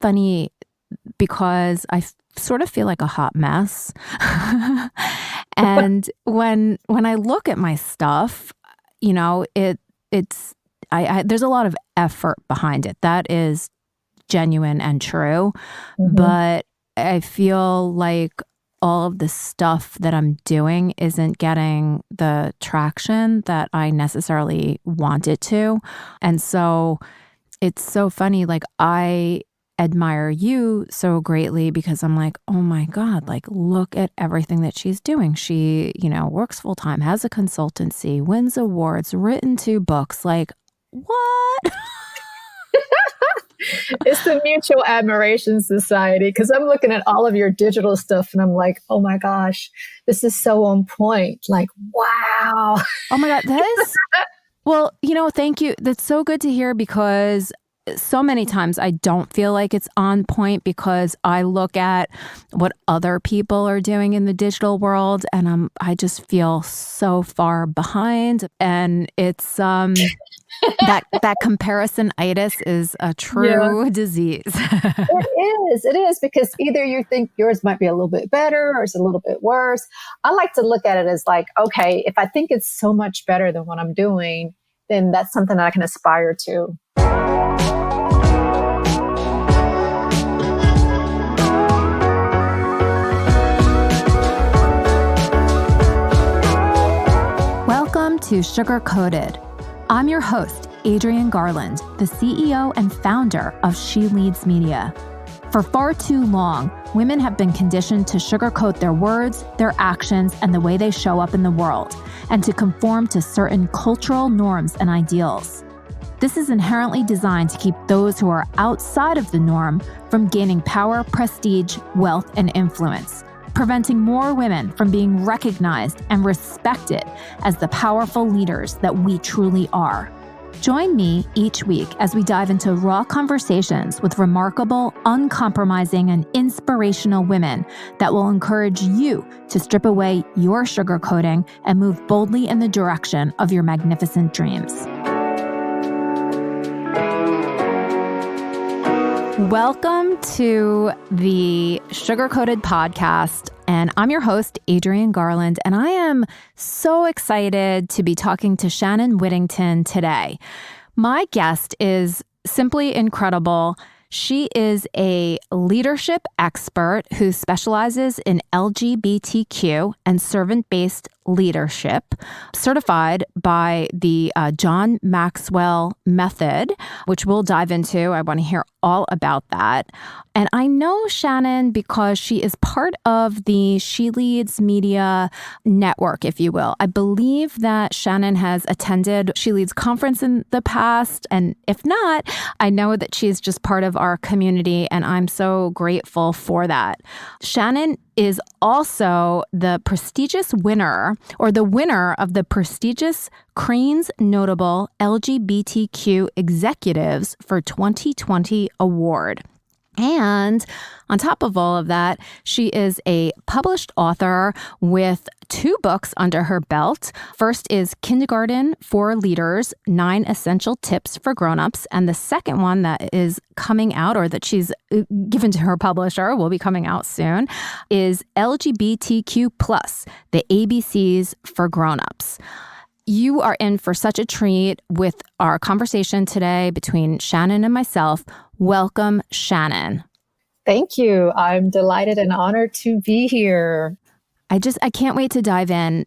funny because I sort of feel like a hot mess. And when I look at my stuff, it's there's a lot of effort behind it. That is genuine and true. Mm-hmm. But I feel like all of the stuff that I'm doing isn't getting the traction that I necessarily want it to. And so it's so funny. Like, I admire you so greatly because I'm like, oh my God, like, look at everything that she's doing. She, works full time, has a consultancy, wins awards, written 2 books. Like, what? It's the mutual admiration society, because I'm looking at all of your digital stuff and I'm like, oh my gosh, this is so on point. Like, wow. Oh my God, that is, well, thank you. That's so good to hear, because so many times I don't feel like it's on point because I look at what other people are doing in the digital world and I just feel so far behind. And it's that comparison-itis is a true disease. It is, because either you think yours might be a little bit better or it's a little bit worse. I like to look at it as like, okay, if I think it's so much better than what I'm doing, then that's something that I can aspire to. Welcome to Sugarcoated. I'm your host, Adrienne Garland, the CEO and founder of She Leads Media. For far too long, women have been conditioned to sugarcoat their words, their actions, and the way they show up in the world, and to conform to certain cultural norms and ideals. This is inherently designed to keep those who are outside of the norm from gaining power, prestige, wealth, and influence, preventing more women from being recognized and respected as the powerful leaders that we truly are. Join me each week as we dive into raw conversations with remarkable, uncompromising, and inspirational women that will encourage you to strip away your sugarcoating and move boldly in the direction of your magnificent dreams. Welcome to the Sugarcoated podcast, and I'm your host, Adrienne Garland, and I am so excited to be talking to Shannon Whittington today. My guest is simply incredible. She is a leadership expert who specializes in LGBTQ and servant-based leadership, certified by the John Maxwell method, which we'll dive into. I want to hear all about that. And I know Shannon because she is part of the She Leads Media network, if you will. I believe that Shannon has attended She Leads conference in the past. And if not, I know that she's just part of our community, and I'm so grateful for that. Shannon is also the prestigious winner, or the winner of the prestigious Crane's Notable LGBTQ Executives for 2020 award. And on top of all of that, she is a published author with 2 books under her belt. First is Kindergarten for Leaders, 9 Essential Tips for Grownups. And the second one that is coming out, or that she's given to her publisher, will be coming out soon, is LGBTQ+, the ABCs for Grownups. You are in for such a treat with our conversation today between Shannon and myself. Welcome, Shannon. Thank you. I'm delighted and honored to be here. I can't wait to dive in.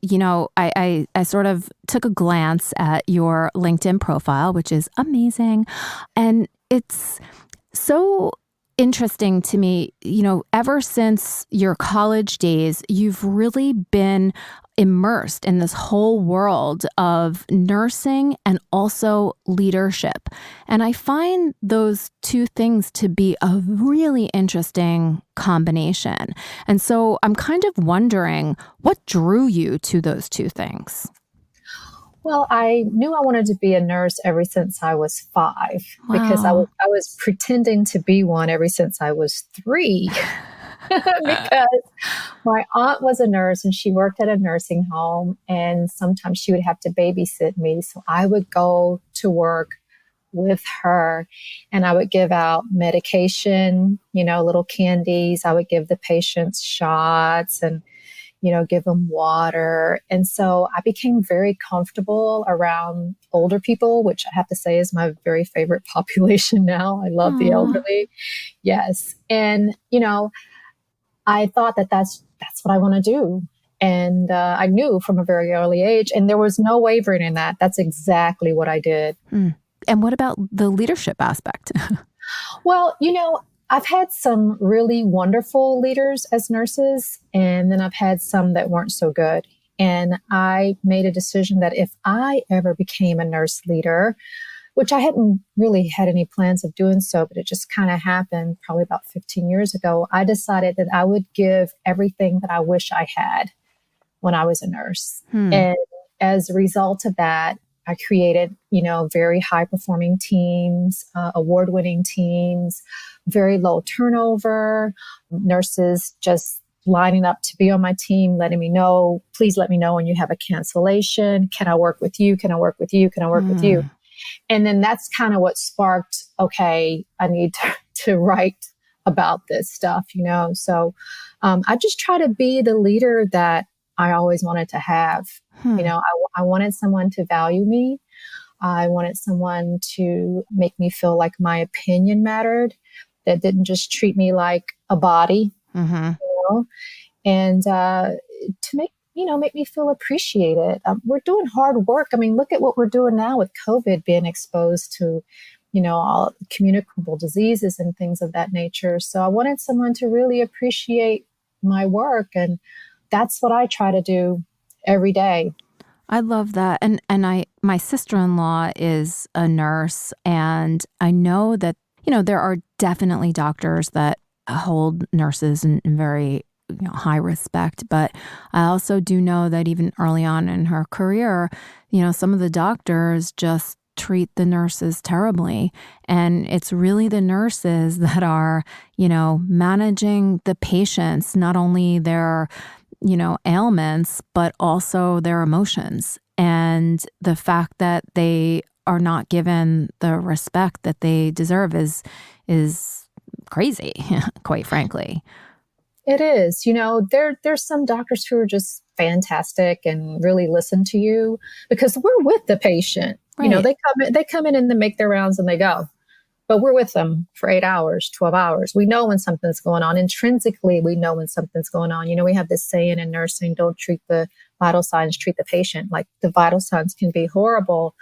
I sort of took a glance at your LinkedIn profile, which is amazing. And it's so interesting to me, ever since your college days, you've really been immersed in this whole world of nursing and also leadership. And I find those 2 things to be a really interesting combination. And so I'm kind of wondering, what drew you to those 2 things? Well, I knew I wanted to be a nurse ever since I was 5, because I was pretending to be one ever since I was 3. Because my aunt was a nurse and she worked at a nursing home, and sometimes she would have to babysit me. So I would go to work with her. And I would give out medication, little candies. I would give the patients shots and, give them water. And so I became very comfortable around older people, which I have to say is my very favorite population now. I love the elderly. Yes. And, I thought that that's what I want to do. And I knew from a very early age, and there was no wavering in that. That's exactly what I did. And what about the leadership aspect? Well, I've had some really wonderful leaders as nurses, and then I've had some that weren't so good. And I made a decision that if I ever became a nurse leader, which I hadn't really had any plans of doing so, but it just kind of happened probably about 15 years ago, I decided that I would give everything that I wish I had when I was a nurse. And as a result of that, I created, very high performing teams, award-winning teams, very low turnover, nurses just lining up to be on my team, letting me know, please let me know when you have a cancellation. Can I work with you? Can I work with you? Can I work with you? And then that's kind of what sparked, okay, I need to write about this stuff, So I just try to be the leader that I always wanted to have. I wanted someone to value me. I wanted someone to make me feel like my opinion mattered, that didn't just treat me like a body, and to make me feel appreciated. We're doing hard work. I mean, look at what we're doing now with COVID, being exposed to, all communicable diseases and things of that nature. So I wanted someone to really appreciate my work. And that's what I try to do every day. I love that. And my sister-in-law is a nurse, and I know that, there are definitely doctors that hold nurses in very high respect. But I also do know that even early on in her career, some of the doctors just treat the nurses terribly. And it's really the nurses that are, managing the patients, not only their, ailments, but also their emotions. And the fact that they are not given the respect that they deserve is crazy, quite frankly. It is. There's some doctors who are just fantastic and really listen to you because we're with the patient. Right. They come in and they make their rounds and they go. But we're with them for 8 hours, 12 hours. We know when something's going on. Intrinsically, we know when something's going on. We have this saying in nursing, don't treat the vital signs, treat the patient. Like the vital signs can be horrible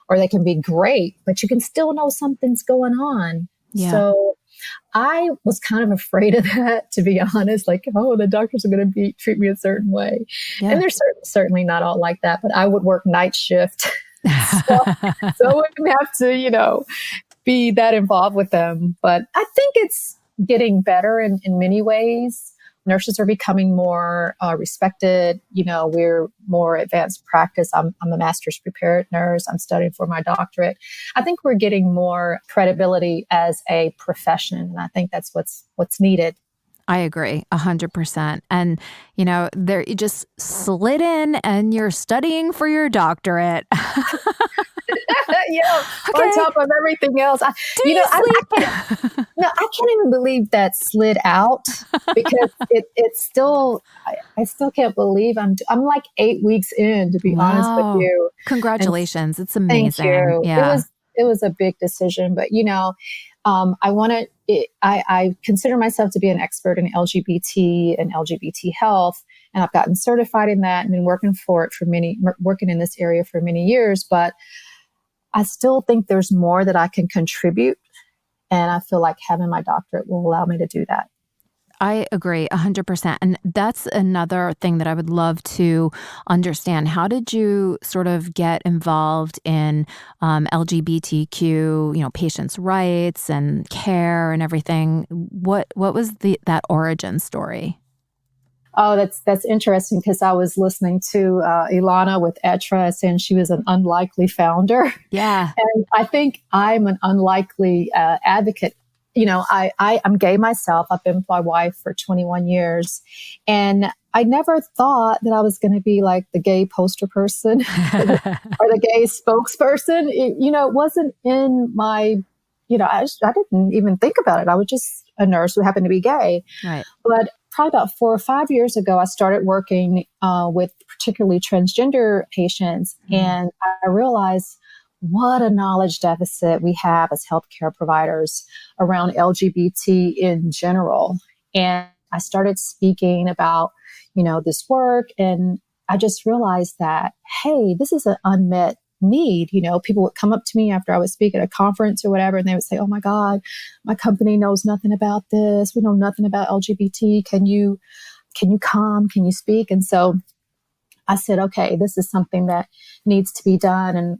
or they can be great, but you can still know something's going on. Yeah. So I was kind of afraid of that, to be honest, like, oh, the doctors are going to treat me a certain way. Yeah. And they're certainly not all like that, but I would work night shift. so I wouldn't have to, be that involved with them. But I think it's getting better in many ways. Nurses are becoming more respected. We're more advanced practice. I'm a master's prepared nurse. I'm studying for my doctorate. I think we're getting more credibility as a profession. And I think that's what's needed. I agree 100%. And, there you just slid in and you're studying for your doctorate. Okay. On top of everything else. I can't even believe that slid out because it's still, I still can't believe I'm like 8 weeks in, to be honest with you. Congratulations. It's amazing. Thank you. Yeah. It was a big decision, but I consider myself to be an expert in LGBT and LGBT health. And I've gotten certified in that and been working in this area for many years, but I still think there's more that I can contribute. And I feel like having my doctorate will allow me to do that. I agree 100%. And that's another thing that I would love to understand. How did you sort of get involved in LGBTQ, patients' rights and care and everything? What was that origin story? Oh, that's interesting because I was listening to Ilana with Etra saying she was an unlikely founder. Yeah. And I think I'm an unlikely advocate. I'm gay myself. I've been with my wife for 21 years. And I never thought that I was going to be like the gay poster person or the gay spokesperson. It wasn't in my, I didn't even think about it. I was just a nurse who happened to be gay. Right. But probably about 4 or 5 years ago, I started working with particularly transgender patients. And I realized what a knowledge deficit we have as healthcare providers around LGBT in general. And I started speaking about, this work. And I just realized that, hey, this is an unmet need. People would come up to me after I would speak at a conference or whatever, and they would say, oh my God, my company knows nothing about this. We know nothing about LGBT. Can you come? Can you speak? And so I said, okay, this is something that needs to be done. And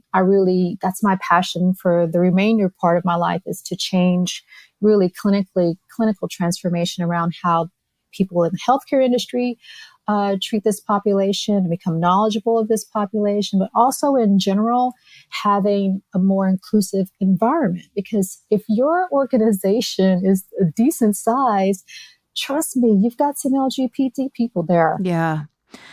that's my passion for the remainder part of my life, is to change really clinical transformation around how people in the healthcare industry treat this population and become knowledgeable of this population, but also in general, having a more inclusive environment. Because if your organization is a decent size, trust me, you've got some LGBT people there. Yeah.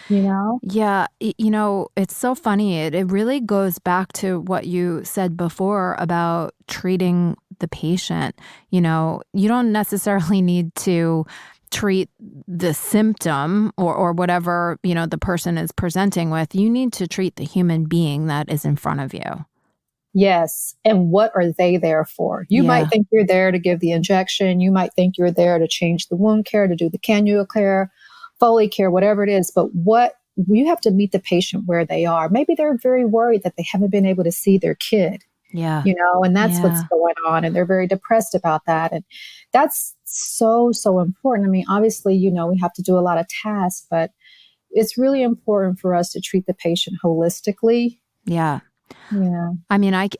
Yeah. It's so funny. It really goes back to what you said before about treating the patient. You don't necessarily need to treat the symptom or whatever, the person is presenting with. You need to treat the human being that is in front of you. Yes. And what are they there for? You might think you're there to give the injection. You might think you're there to change the wound care, to do the cannula care, Foley care, whatever it is. But you have to meet the patient where they are. Maybe they're very worried that they haven't been able to see their kid. Yeah. And that's what's going on. And they're very depressed about that. And that's so, so important. I mean, obviously, we have to do a lot of tasks, but it's really important for us to treat the patient holistically. Yeah. Yeah. I mean, I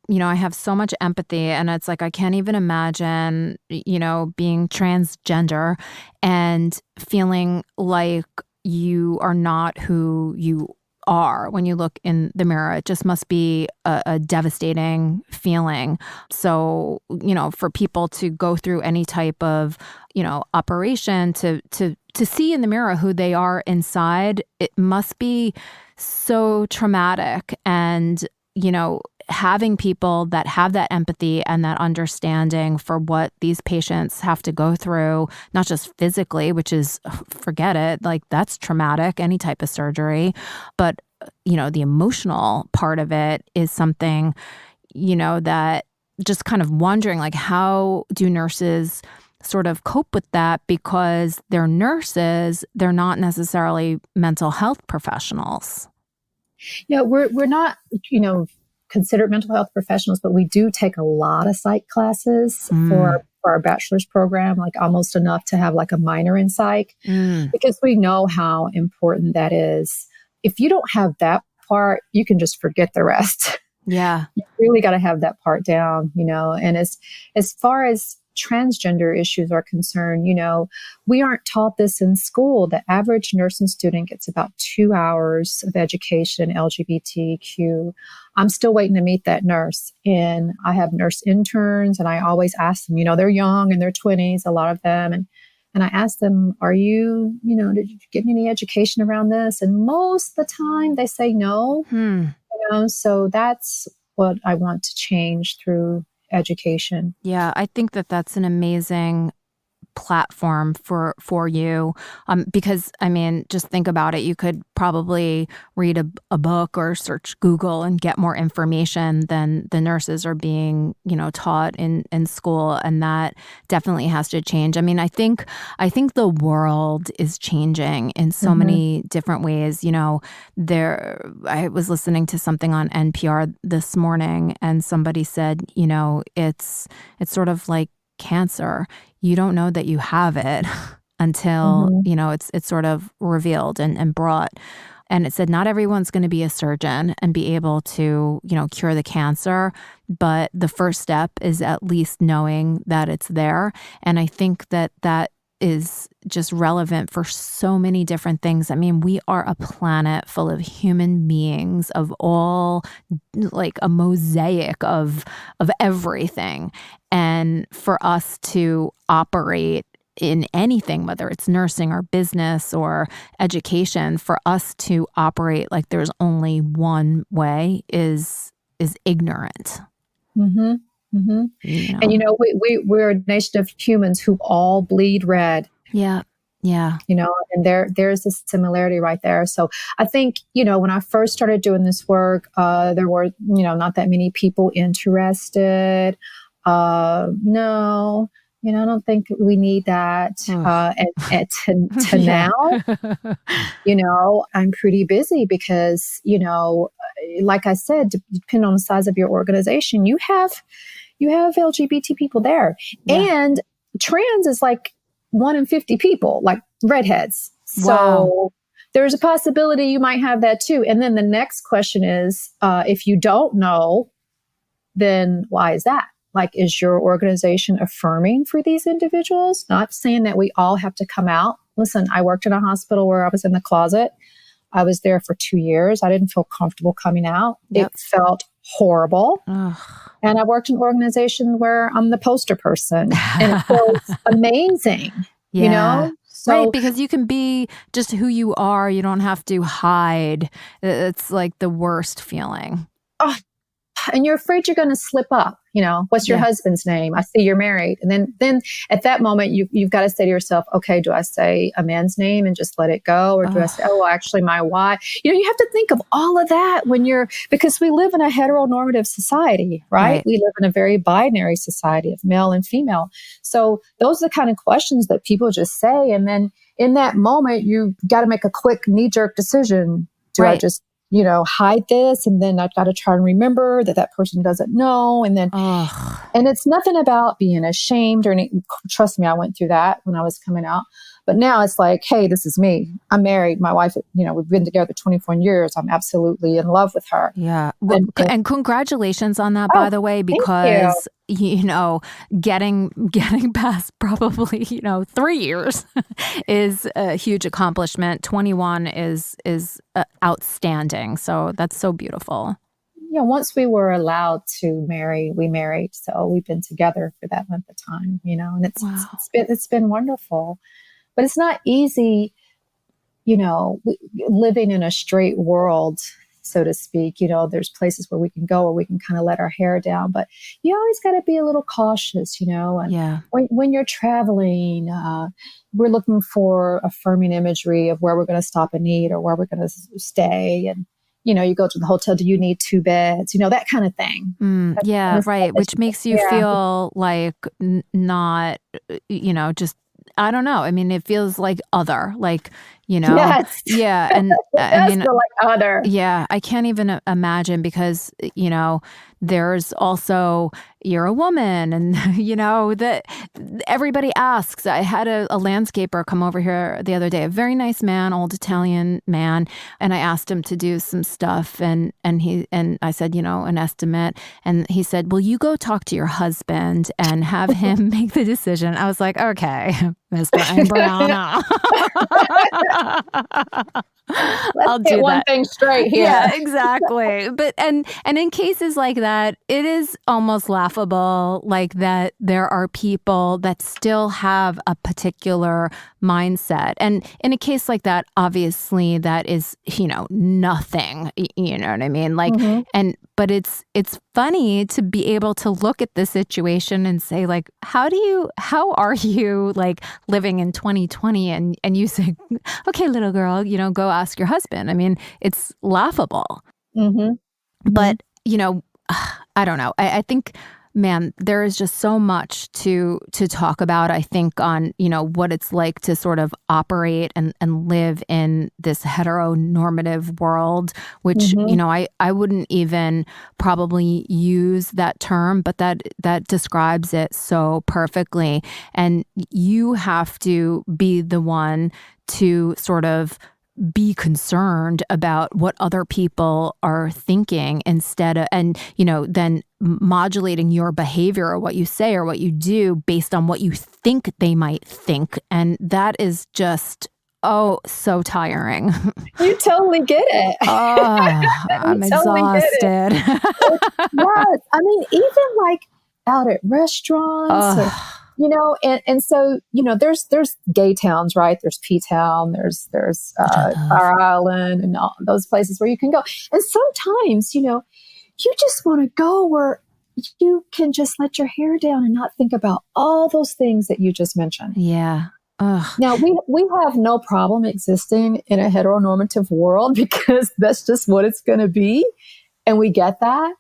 have so much empathy, and it's like, I can't even imagine, being transgender and feeling like you are not who you are when you look in the mirror. It just must be a devastating feeling. So, for people to go through any type of, operation to see in the mirror who they are inside, it must be so traumatic. And, having people that have that empathy and that understanding for what these patients have to go through, not just physically, which is, forget it, like that's traumatic, any type of surgery, but, the emotional part of it is something, that just kind of wondering, like, how do nurses sort of cope with that? Because they're nurses, they're not necessarily mental health professionals. Yeah, we're not, considered mental health professionals, but we do take a lot of psych classes for our bachelor's program, like almost enough to have like a minor in psych, because we know how important that is. If you don't have that part, you can just forget the rest. Yeah. You really got to have that part down, and as far as transgender issues are concerned, we aren't taught this in school. The average nursing student gets about 2 hours of education in LGBTQ. I'm still waiting to meet that nurse. And I have nurse interns, and I always ask them, they're young in their 20s, a lot of them. And I ask them, are you, did you get any education around this? And most of the time they say no. So that's what I want to change through education. Yeah, I think that that's an amazing platform for you, because I mean, just think about it. You could probably read a book or search Google and get more information than the nurses are being, taught in school, and that definitely has to change. I mean, I think the world is changing in so many different ways. I was listening to something on NPR this morning, and somebody said, it's sort of like cancer. You don't know that you have it until, it's sort of revealed and brought. And it said, not everyone's going to be a surgeon and be able to, cure the cancer. But the first step is at least knowing that it's there. And I think that is just relevant for so many different things. I mean, we are a planet full of human beings of all, like a mosaic of everything. And for us to operate in anything, whether it's nursing or business or education, for us to operate like there's only one way is ignorant. Mm-hmm. Mm-hmm. And we're a nation of humans who all bleed red. Yeah. Yeah. And there's a similarity right there. So I think, when I first started doing this work, there were, not that many people interested. No, I don't think we need that. And to now, I'm pretty busy because, like I said, depending on the size of your organization, you have LGBT people there. Yeah. And trans is like 1 in 50 people, like redheads. So there's a possibility you might have that too. And then the next question is, if you don't know, then why is that? Like, is your organization affirming for these individuals? Not saying that we all have to come out. Listen, I worked in a hospital where I was in the closet. I was there for 2 years. I didn't feel comfortable coming out. Yep. It felt horrible. Ugh. And I worked in an organization where I'm the poster person and it feels amazing, So, right, because you can be just who you are. You don't have to hide. It's like the worst feeling. Oh, and you're afraid you're going to slip up. What's your husband's name? I see you're married. And then at that moment, you've got to say to yourself, okay, do I say a man's name and just let it go? Or do I say, actually my wife? You have to think of all of that because we live in a heteronormative society, right? We live in a very binary society of male and female. So those are the kind of questions that people just say. And then in that moment, you got to make a quick knee-jerk decision. Do I just hide this? And then I've got to try and remember that person doesn't know. And then, and it's nothing about being ashamed or anything. Trust me, I went through that when I was coming out. But now it's like, hey, this is me. I'm married. My wife, we've been together 24 years. I'm absolutely in love with her. Yeah. Well, and congratulations on that, by the way, because, getting past probably, 3 years is a huge accomplishment. 21 is outstandanding. So that's so beautiful. Once we were allowed to marry, we married. So we've been together for that length of time, and it's been wonderful. But it's not easy, living in a straight world, so to speak. There's places where we can go or we can kind of let our hair down. But you always got to be a little cautious, And when you're traveling, we're looking for affirming imagery of where we're going to stop and eat or where we're going to stay. And, you go to the hotel, do you need 2 beds? That kind of thing. Right. Which makes you feel like not, just, I don't know. I mean, it feels like other, like, Yes. Yeah. And I mean, feel like other. Yeah. I can't even imagine because, there's also, you're a woman and, that everybody asks. I had a landscaper come over here the other day, a very nice man, old Italian man. And I asked him to do some stuff and I said, an estimate. And he said, well, you go talk to your husband and have him make the decision. I was like, okay, Miss Brianna. Let's get one thing straight here. Yeah, exactly. But and in cases like that, it is almost laughable, like that there are people that still have a particular mindset. And in a case like that, obviously that is, nothing. You know what I mean? Like, but it's funny to be able to look at the situation and say, like, how are you like living in 2020? And you say, okay, little girl, go ask your husband. I mean, it's laughable. But, I don't know. I think, man, there is just so much to talk about, I think, on, what it's like to sort of operate and live in this heteronormative world, which, I wouldn't even probably use that term, but that describes it so perfectly. And you have to be the one to sort of be concerned about what other people are thinking instead of, and, then modulating your behavior or what you say or what you do based on what you think they might think. And that is just, so tiring. You totally get it. I'm exhausted. Yes. I mean, even like out at restaurants, And so, there's gay towns, right? There's P-Town, there's Fire Island and all those places where you can go. And sometimes, you just want to go where you can just let your hair down and not think about all those things that you just mentioned. Yeah. Ugh. Now, we have no problem existing in a heteronormative world because that's just what it's going to be. And we get that.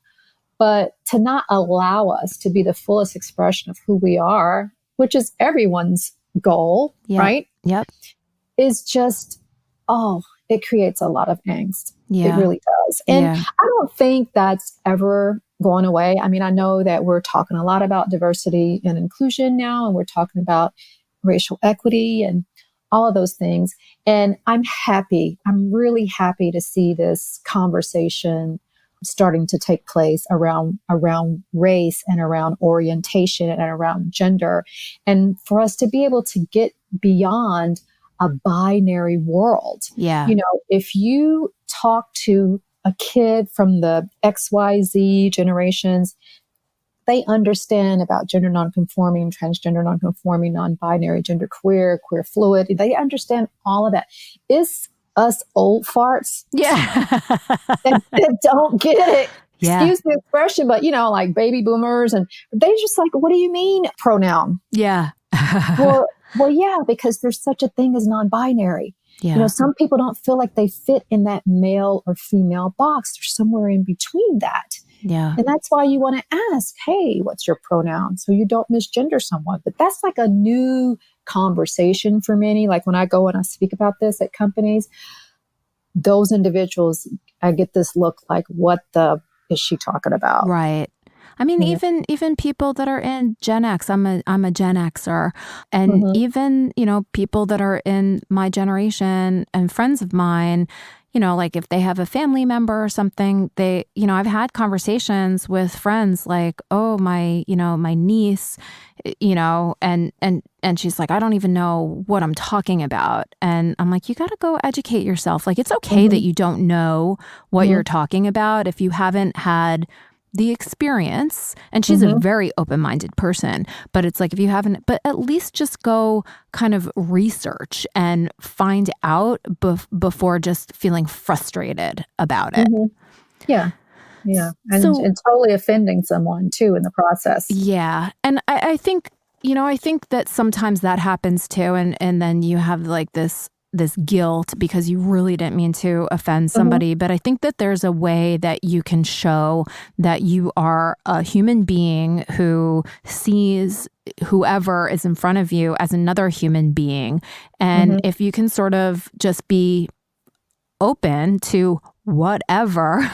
But to not allow us to be the fullest expression of who we are, which is everyone's goal, right? Yep. Is just, it creates a lot of angst. Yeah. It really does. And I don't think that's ever going away. I mean, I know that we're talking a lot about diversity and inclusion now, and we're talking about racial equity and all of those things. And I'm really happy to see this conversation starting to take place around race and around orientation and around gender. And for us to be able to get beyond a binary world. Yeah. If you talk to a kid from the XYZ generations, they understand about gender nonconforming, transgender nonconforming, non-binary, genderqueer, queer fluid. They understand all of that. It's us old farts that don't get it. Yeah. Excuse the expression, but like baby boomers, and they just like, what do you mean pronoun? Yeah. well, yeah, because there's such a thing as non-binary. Yeah. Some people don't feel like they fit in that male or female box. They're somewhere in between that. Yeah. And that's why you want to ask, hey, what's your pronoun? So you don't misgender someone. But that's like a new conversation for many. Like when I go and I speak about this at companies, those individuals, I get this look like, what the is she talking about? Right. I mean, even people that are in Gen X, I'm a Gen Xer, and even, people that are in my generation and friends of mine, like if they have a family member or something, they, I've had conversations with friends like, oh, my niece, and she's like, I don't even know what I'm talking about. And I'm like, you got to go educate yourself. Like, it's okay that you don't know what you're talking about if you haven't had the experience. And she's a very open-minded person, but it's like, if you haven't, but at least just go kind of research and find out before just feeling frustrated about it. Yeah. And totally offending someone too in the process. Yeah. And I think, I think that sometimes that happens too. And then you have like this guilt because you really didn't mean to offend somebody. But I think that there's a way that you can show that you are a human being who sees whoever is in front of you as another human being. And if you can sort of just be open to whatever,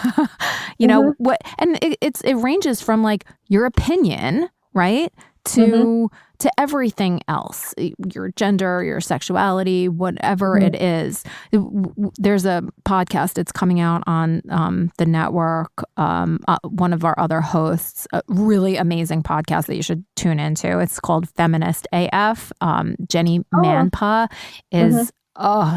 what, and it ranges from like your opinion, right? To everything else, your gender, your sexuality, whatever it is. There's a podcast, it's coming out on the network. One of our other hosts, a really amazing podcast that you should tune into. It's called Feminist AF. Jenny Manpa is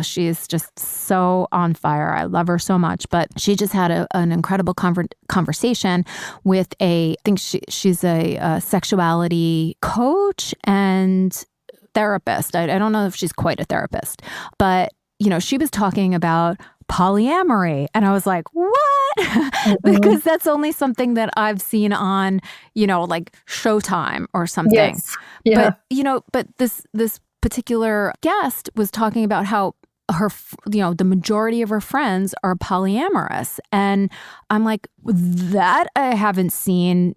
she's just so on fire. I love her so much. But she just had an incredible conversation with I think she's a sexuality coach and therapist. I don't know if she's quite a therapist, but, she was talking about polyamory. And I was like, what? Because that's only something that I've seen on, like Showtime or something. Yes. Yeah. But this particular guest was talking about how her, the majority of her friends are polyamorous. And I'm like, that I haven't seen,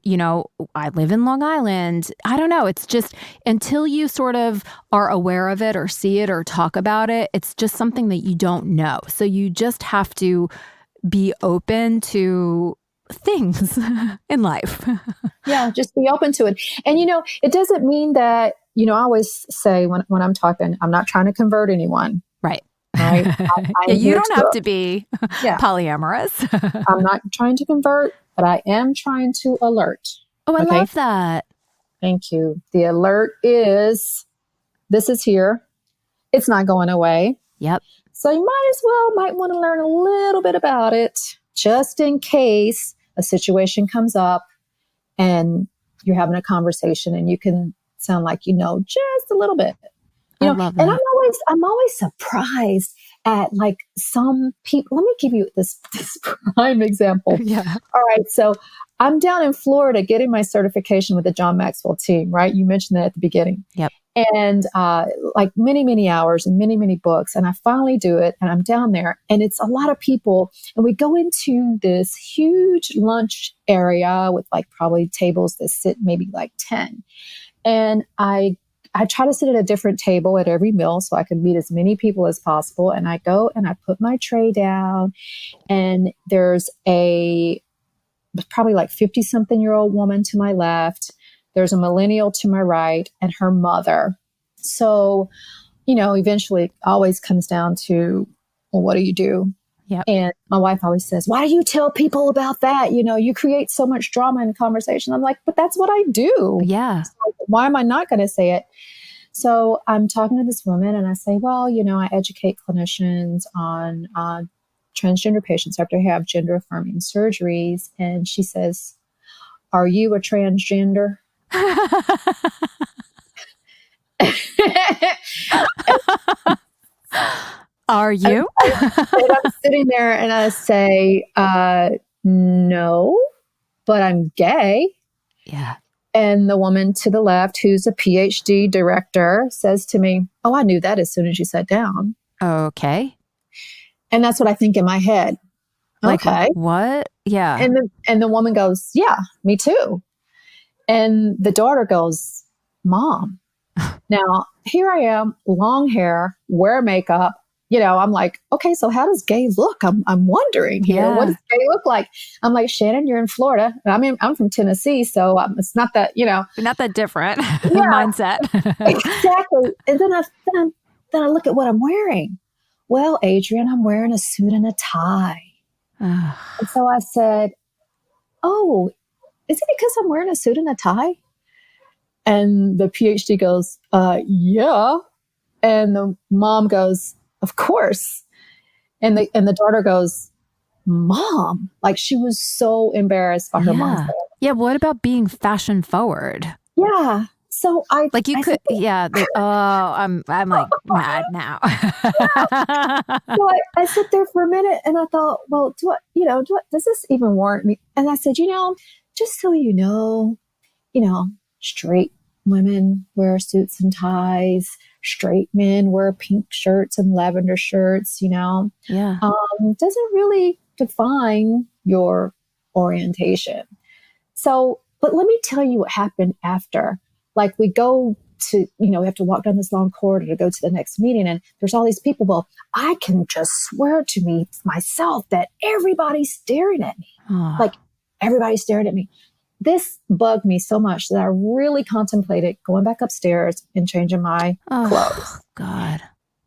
I live in Long Island. I don't know. It's just until you sort of are aware of it or see it or talk about it, it's just something that you don't know. So you just have to be open to things in life. Yeah, just be open to it. And, it doesn't mean that, I always say when I'm talking, I'm not trying to convert anyone. Right. You don't have to be polyamorous. I'm not trying to convert, but I am trying to alert. Oh, I love that. Thank you. The alert is, this is here. It's not going away. Yep. So you might want to learn a little bit about it just in case a situation comes up and you're having a conversation and you can sound like you know just a little bit. I love that. And I'm always surprised at like some people. Let me give you this prime example. Yeah. All right. So I'm down in Florida getting my certification with the John Maxwell team, right? You mentioned that at the beginning. Yep. And like many, many hours and many, many books. And I finally do it. And I'm down there and it's a lot of people. And we go into this huge lunch area with like probably tables that sit maybe like 10. And I try to sit at a different table at every meal so I can meet as many people as possible. And I go and I put my tray down and there's probably like 50-something-year-old woman to my left. There's a millennial to my right and her mother. So, eventually it always comes down to, well, what do you do? Yep. And my wife always says, why do you tell people about that? You create so much drama in conversation. I'm like, but that's what I do. Yeah. So why am I not going to say it? So I'm talking to this woman and I say, well, I educate clinicians on transgender patients after they have gender affirming surgeries. And she says, are you a transgender? Are you? And I'm sitting there and I say, no, but I'm gay. Yeah. And the woman to the left, who's a PhD director, says to me, oh, I knew that as soon as you sat down. Okay. And that's what I think in my head. Like, okay. What? Yeah. And the woman goes, yeah, me too. And the daughter goes, Mom. Now, here I am, long hair, wear makeup. I'm like, okay, so how does gay look? I'm wondering here. Yeah. What does gay look like? I'm like, Shannon, you're in Florida. I'm from Tennessee, so it's not that, Not that different mindset. Exactly. And then I look at what I'm wearing. Well, Adrienne, I'm wearing a suit and a tie. And so I said, oh, is it because I'm wearing a suit and a tie? And the PhD goes, yeah. And the mom goes, of course. And the daughter goes, Mom, like she was so embarrassed by her mom. Yeah. What about being fashion forward? Yeah. So I'm like mad now. So I sit there for a minute and I thought, well, does this even warrant me? And I said, just so straight women wear suits and ties. Straight men wear pink shirts and lavender shirts, Yeah. Doesn't really define your orientation. So, but let me tell you what happened after. Like we go to, we have to walk down this long corridor to go to the next meeting and there's all these people. Well, I can just swear to myself that everybody's staring at me. Like everybody's staring at me. This bugged me so much that I really contemplated going back upstairs and changing my clothes. God.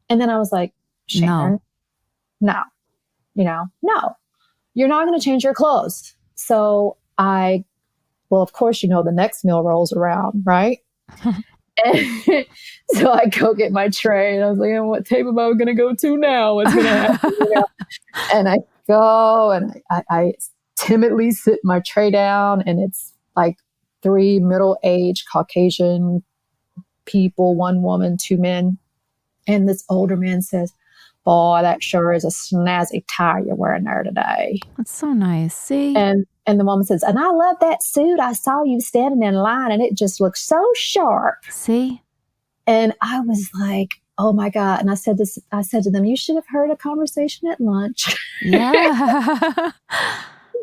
And then I was like, Shannon, no, you're not going to change your clothes. So of course, the next meal rolls around, right? And so I go get my tray and I was like, what table am I going to go to now? What's going to happen? And I go and I timidly sit my tray down and it's like 3 middle-aged Caucasian people, 1 woman, 2 men. And this older man says, boy, that sure is a snazzy tie you're wearing there today. That's so nice. See? And the woman says, and I love that suit. I saw you standing in line and it just looks so sharp. See? And I was like, oh my God. And I said to them, you should have heard a conversation at lunch. Yeah.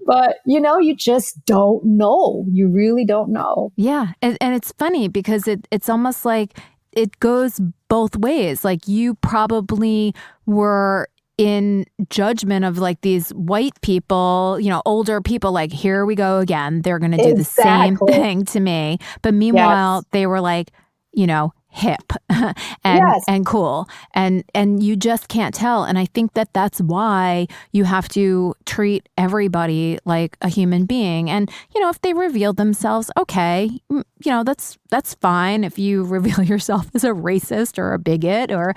But, you just don't know. You really don't know. Yeah. And it's funny because it's almost like it goes both ways. Like you probably were in judgment of like these white people, older people, like, here we go again. They're going to do the same thing to me. But meanwhile, they were like, hip and cool. And you just can't tell. And I think that's why you have to treat everybody like a human being. And, if they reveal themselves, okay, that's fine. If you reveal yourself as a racist or a bigot or,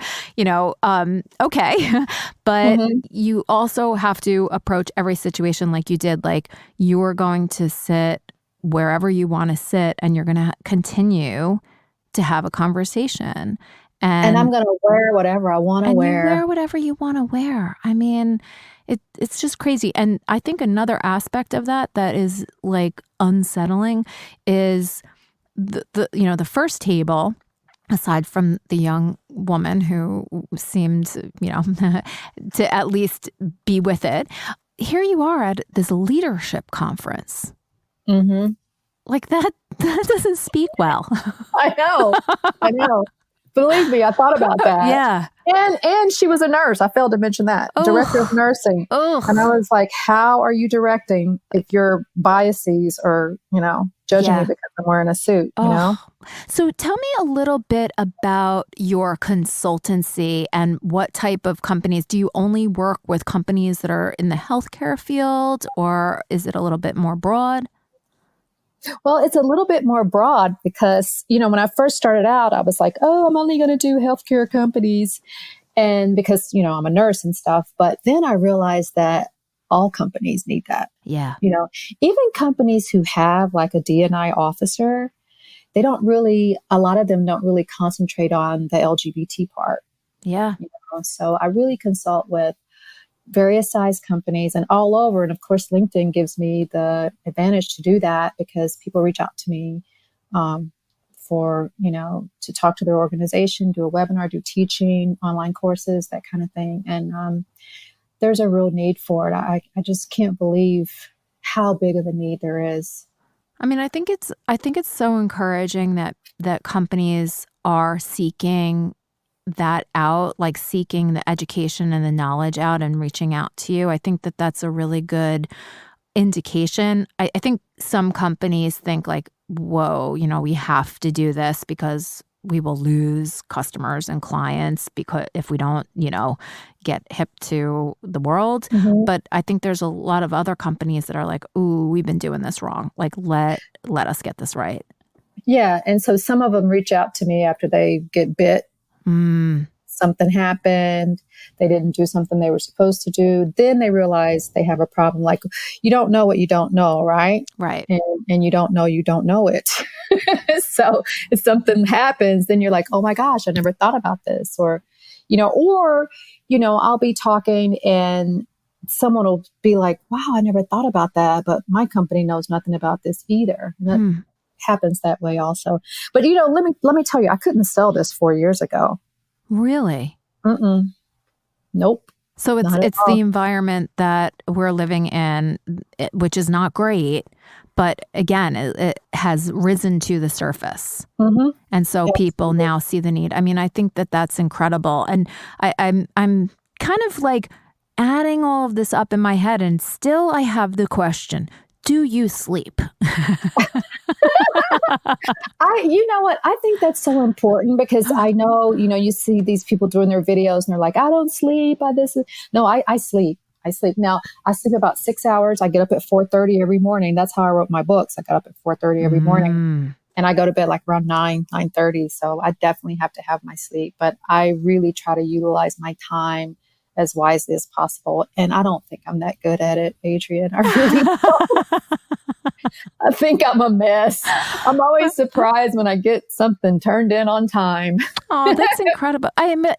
okay. But you also have to approach every situation like you did. Like you're going to sit wherever you want to sit and you're going to continue to have a conversation. And I'm going to wear whatever I want to wear. And you wear whatever you want to wear. I mean, it's just crazy. And I think another aspect of that is like unsettling is the first table, aside from the young woman who seemed, to at least be with it. Here you are at this leadership conference. Mm-hmm. Like that doesn't speak well. I know. Believe me, I thought about that. Yeah. And she was a nurse. I failed to mention that. Director of nursing. And I was like, how are you directing if your biases are, judging me because I'm wearing a suit, So tell me a little bit about your consultancy and what type of companies. Do you only work with companies that are in the healthcare field, or is it a little bit more broad? Well, it's a little bit more broad because, when I first started out, I was like, I'm only going to do healthcare companies. And because, I'm a nurse and stuff. But then I realized that all companies need that. Yeah. Even companies who have like a D&I officer, a lot of them don't really concentrate on the LGBT part. Yeah. So I really consult with various size companies and all over. And of course, LinkedIn gives me the advantage to do that because people reach out to me for, to talk to their organization, do a webinar, do teaching, online courses, that kind of thing. And there's a real need for it. I just can't believe how big of a need there is. I mean, I think it's so encouraging that companies are seeking that out, like seeking the education and the knowledge out and reaching out to you. I think that that's a really good indication. I think some companies think like, whoa, we have to do this because we will lose customers and clients because if we don't, get hip to the world. Mm-hmm. But I think there's a lot of other companies that are like, ooh, we've been doing this wrong. Like, let us get this right. Yeah. And so some of them reach out to me after they get bit. Something happened. They didn't do something they were supposed to do. Then they realize they have a problem. Like, you don't know what you don't know, right? Right. And you don't know it. So if something happens, then you're like, oh my gosh, I never thought about this. Or I'll be talking and someone will be like, wow, I never thought about that. But my company knows nothing about this either. And that happens that way also. But, let me tell you, I couldn't sell this 4 years ago. Really? Mm-mm. Nope. So it's the environment that we're living in, which is not great. But again, it has risen to the surface. Mm-hmm. And so people now see the need. I mean, I think that that's incredible. And I'm kind of like adding all of this up in my head. And still I have the question, do you sleep? You know what? I think that's so important because I know, you see these people doing their videos and they're like, I don't sleep. No, I sleep. Now, I sleep about 6 hours. I get up at 4:30 every morning. That's how I wrote my books. I got up at 4:30 every morning and I go to bed like around 9:30. So I definitely have to have my sleep, but I really try to utilize my time as wisely as possible. And I don't think I'm that good at it, Adrienne. I really don't. I think I'm a mess. I'm always surprised when I get something turned in on time. Oh, that's incredible.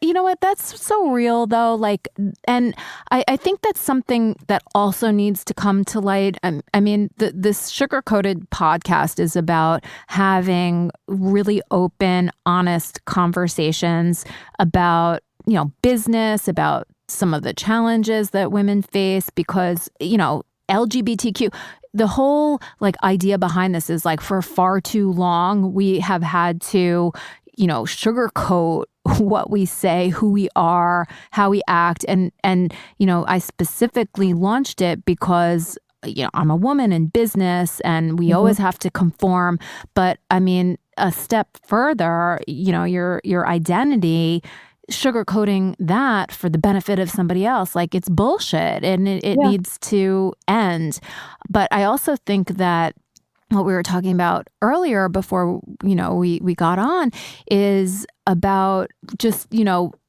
You know what? That's so real though. Like, and I think that's something that also needs to come to light. I mean, this Sugarcoated podcast is about having really open, honest conversations about, business, about some of the challenges that women face because, LGBTQ, the whole idea behind this is for far too long, we have had to, sugarcoat what we say, who we are, how we act. And I specifically launched it because, I'm a woman in business and we always have to conform. But I mean, a step further, your identity, sugarcoating that for the benefit of somebody else, it's bullshit and it needs to end. But I also think that what we were talking about earlier before, we got on is about just,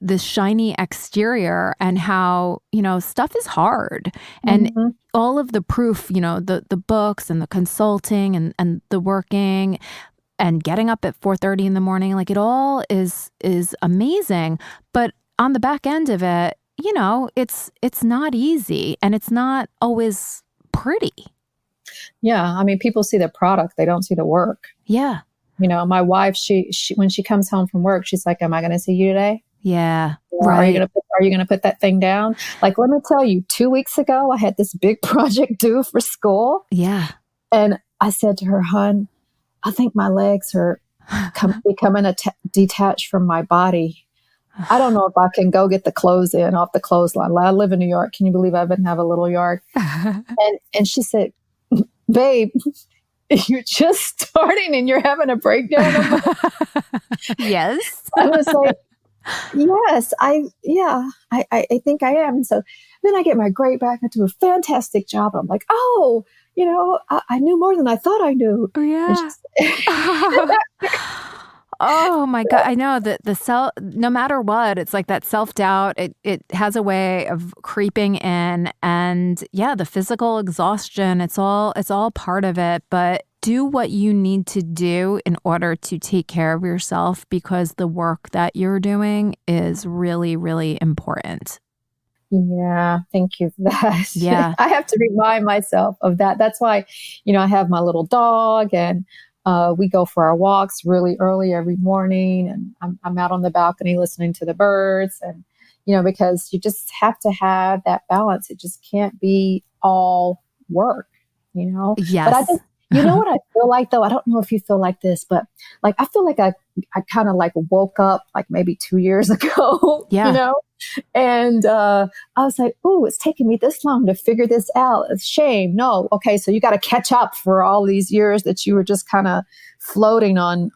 this shiny exterior and how, stuff is hard. And all of the proof, the books and the consulting and the working, and getting up at 4:30 in the morning. Like, it all is amazing. But on the back end of it, it's not easy, and it's not always pretty. Yeah. I mean, people see the product, they don't see the work. Yeah. My wife, she when she comes home from work, she's like, am I going to see you today? Yeah. Right. Right. Are you going to put that thing down? Like, let me tell you, 2 weeks ago, I had this big project due for school. Yeah. And I said to her, hon, I think my legs are becoming detached from my body. I don't know if I can go get the clothes in off the clothesline. I live in New York. Can you believe I even have a little yard? And she said, babe, you're just starting and you're having a breakdown. Yes. I was like, yes, I think I am. And so then I get my grade back. I do a fantastic job. I'm like, oh, I knew more than I thought I knew. Oh, yeah. Oh my God. I know that no matter what, it's like that self-doubt, it has a way of creeping in, and yeah, the physical exhaustion, it's all part of it, but do what you need to do in order to take care of yourself, because the work that you're doing is really, really important. Yeah, thank you for that. Yeah. I have to remind myself of that. That's why, I have my little dog, and we go for our walks really early every morning, and I'm out on the balcony listening to the birds, and because you just have to have that balance. It just can't be all work, Yes. But I think, what I feel like, though, I don't know if you feel like this, but like I feel like I kind of like woke up like maybe 2 years ago, Yeah. And I was like, oh, it's taken me this long to figure this out. It's a shame. No. Okay. So you got to catch up for all these years that you were just kind of floating on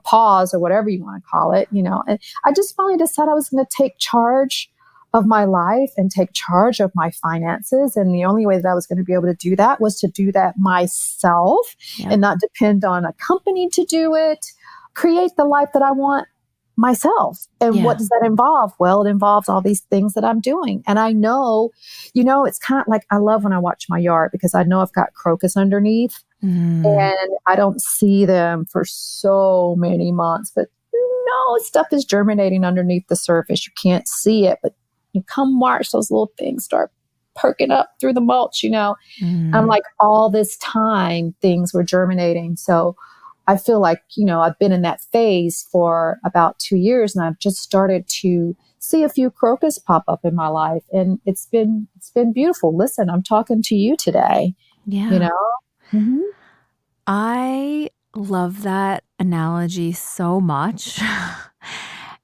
pause or whatever you want to call it, and I just finally decided I was going to take charge of my life and take charge of my finances. And the only way that I was going to be able to do that was to do that myself and not depend on a company to do it, create the life that I want myself. And what does that involve? Well, it involves all these things that I'm doing. And I know, it's kind of like, I love when I watch my yard, because I know I've got crocus underneath and I don't see them for so many months, but stuff is germinating underneath the surface. You can't see it, but you come March, those little things start perking up through the mulch, I'm like, all this time things were germinating. So I feel like, I've been in that phase for about 2 years, and I've just started to see a few crocus pop up in my life. And it's been beautiful. Listen, I'm talking to you today, Yeah. I love that analogy so much.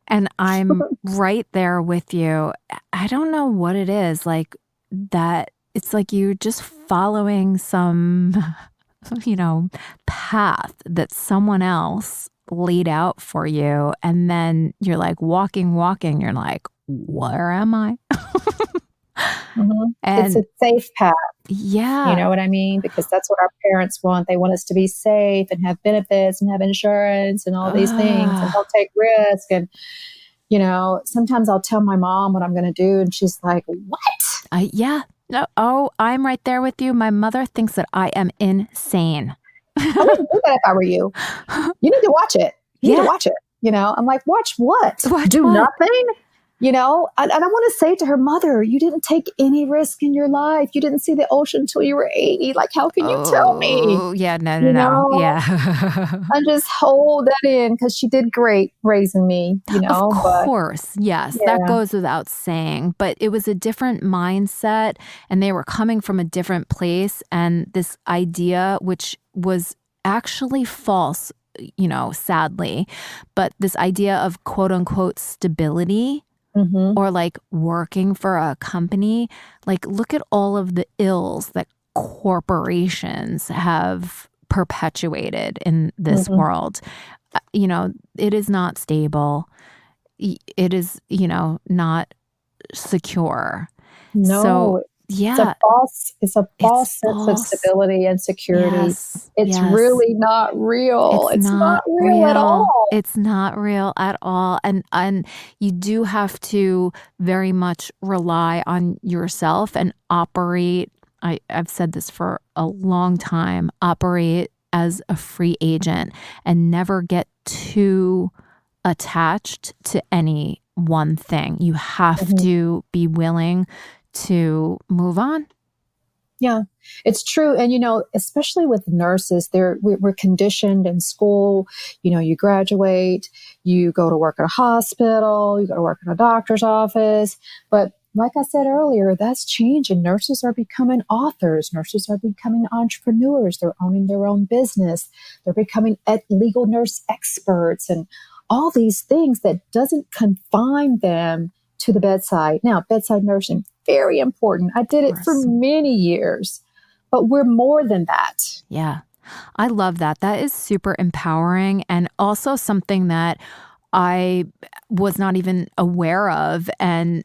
And I'm right there with you. I don't know what it is, like that. It's like you're just following some, path that someone else laid out for you. And then you're like walking. You're like, where am I? And it's a safe path. Yeah. You know what I mean? Because that's what our parents want. They want us to be safe and have benefits and have insurance and all these things, and don't take risk. And, sometimes I'll tell my mom what I'm going to do, and she's like, what? Yeah. No, oh, I'm right there with you. My mother thinks that I am insane. I wouldn't do that if I were you. You need to watch it. You need to watch it. I'm like, watch what? Do nothing? And I want to say to her, mother, you didn't take any risk in your life. You didn't see the ocean until you were 80. Like, how can you tell me? Oh, yeah, no. Yeah. I just hold that in, because she did great raising me, Of course. Yes. Yeah. That goes without saying. But it was a different mindset, and they were coming from a different place. And this idea, which was actually false, sadly, but this idea of quote unquote stability, or like working for a company, like look at all of the ills that corporations have perpetuated in this world. It is not stable. It is, not secure. No. So, yeah. It's a false sense of stability and security. Yes, it's really not real. It's not real at all. It's not real at all. And you do have to very much rely on yourself and operate. I've said this for a long time, operate as a free agent and never get too attached to any one thing. You have to be willing to move on. Yeah, it's true. And, especially with nurses, we're conditioned in school. You graduate, you go to work at a hospital, you go to work in a doctor's office. But like I said earlier, that's changing. Nurses are becoming authors. Nurses are becoming entrepreneurs. They're owning their own business. They're becoming legal nurse experts and all these things that doesn't confine them to the bedside. Now, bedside nursing, very important. I did it for many years, but we're more than that. Yeah, I love that. That is super empowering and also something that I was not even aware of. And,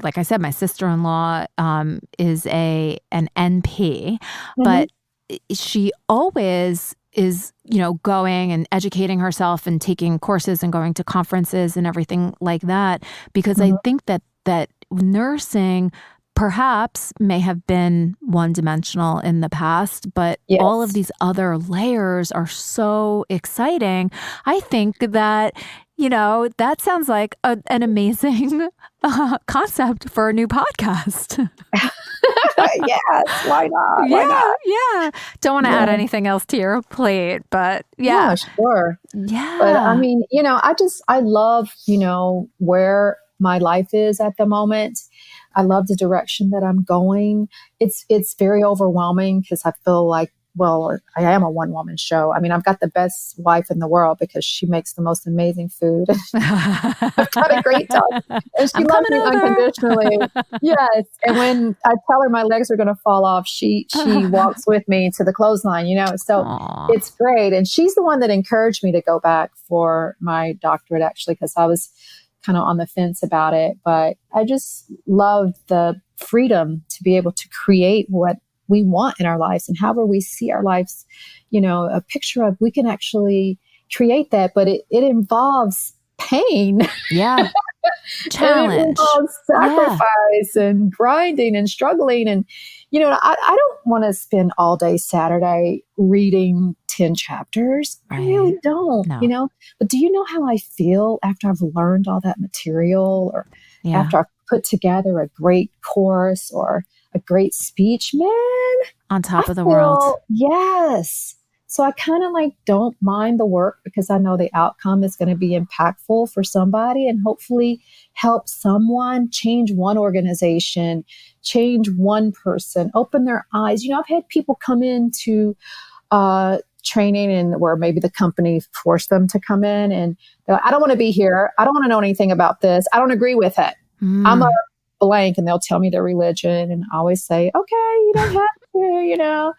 like I said, my sister-in-law is an NP, but she always is, going and educating herself and taking courses and going to conferences and everything like that, because I think that nursing perhaps may have been one-dimensional in the past, but all of these other layers are so exciting. I think that, that sounds like an amazing concept for a new podcast. Yes, why not? Yeah. Don't want to add anything else to your plate, but yeah. Yeah, sure. Yeah. But I mean, I love, where my life is at the moment. I love the direction that I'm going. It's very overwhelming because I feel like, well, I am a one-woman show. I mean, I've got the best wife in the world because she makes the most amazing food. I've got a great dog. And she loves me unconditionally. Yes. And when I tell her my legs are going to fall off, she walks with me to the clothesline, So Aww. It's great. And she's the one that encouraged me to go back for my doctorate, actually, because I was kind of on the fence about it. But I just love the freedom to be able to create what we want in our lives, and however we see our lives, a picture of, we can actually create that, but it involves pain. Yeah. Challenge. And it involves sacrifice and grinding and struggling. And, I don't want to spend all day Saturday reading 10 chapters. Right. I really don't, but do you know how I feel after I've learned all that material, or after I've put together a great course or a great speech, man? On top of the world. Yes. So I kind of don't mind the work because I know the outcome is going to be impactful for somebody and hopefully help someone, change one organization, change one person, open their eyes. I've had people come into training and where maybe the company forced them to come in and they're like, I don't want to be here. I don't want to know anything about this. I don't agree with it. I'm a blank, and they'll tell me their religion, and I always say, okay, you don't have to,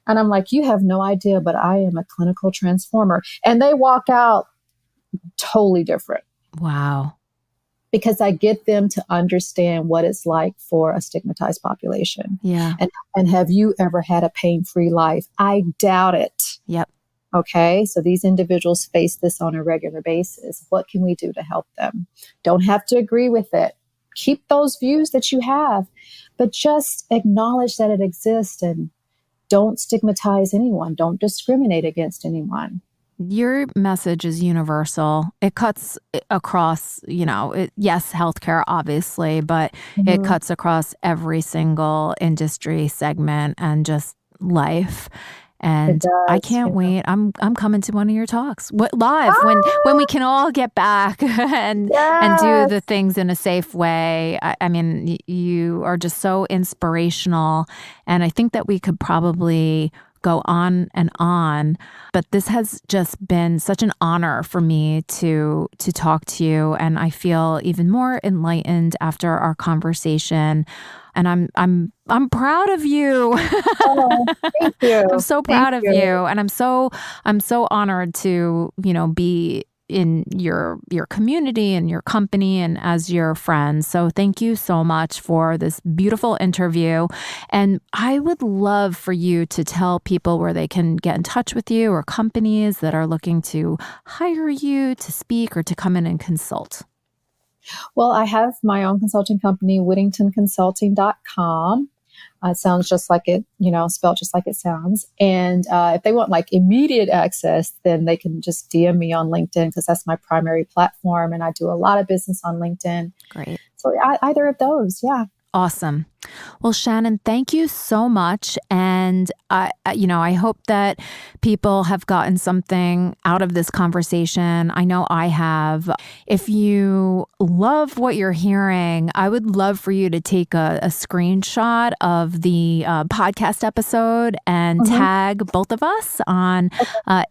and I'm like, you have no idea, but I am a clinical transformer. And they walk out totally different. Wow. Because I get them to understand what it's like for a stigmatized population. Yeah. And have you ever had a pain-free life? I doubt it. Yep. Okay. So these individuals face this on a regular basis. What can we do to help them? Don't have to agree with it. Keep those views that you have, but just acknowledge that it exists and don't stigmatize anyone. Don't discriminate against anyone. Your message is universal. It cuts across, yes, healthcare, obviously, but it cuts across every single industry segment and just life. And I can't wait. I'm coming to one of your talks live when we can all get back and do the things in a safe way. I mean, you are just so inspirational, and I think that we could probably go on and on, but this has just been such an honor for me to talk to you, and I feel even more enlightened after our conversation. And I'm proud of you. Oh, thank you. I'm so proud of you, and I'm so honored to be in your community and your company and as your friend. So thank you so much for this beautiful interview. And I would love for you to tell people where they can get in touch with you, or companies that are looking to hire you to speak or to come in and consult. Well, I have my own consulting company, WhittingtonConsulting.com. It sounds just like it, spelled just like it sounds. And if they want like immediate access, then they can just DM me on LinkedIn because that's my primary platform. And I do a lot of business on LinkedIn. Great. So either of those. Yeah. Awesome. Well, Shannon, thank you so much. And I hope that people have gotten something out of this conversation. I know I have. If you love what you're hearing, I would love for you to take a screenshot of the podcast episode and tag both of us on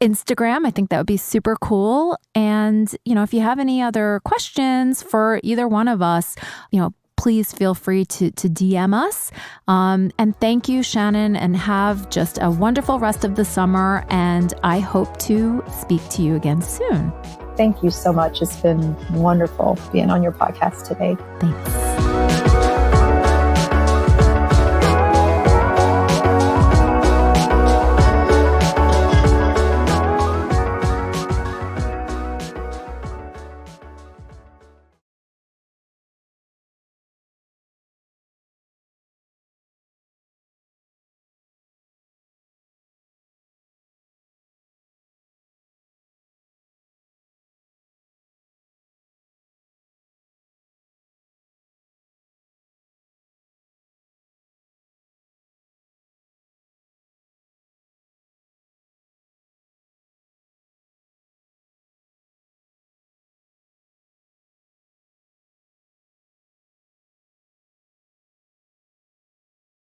Instagram. I think that would be super cool. And, if you have any other questions for either one of us, please feel free to DM us. And thank you, Shannon, and have just a wonderful rest of the summer. And I hope to speak to you again soon. Thank you so much. It's been wonderful being on your podcast today. Thanks.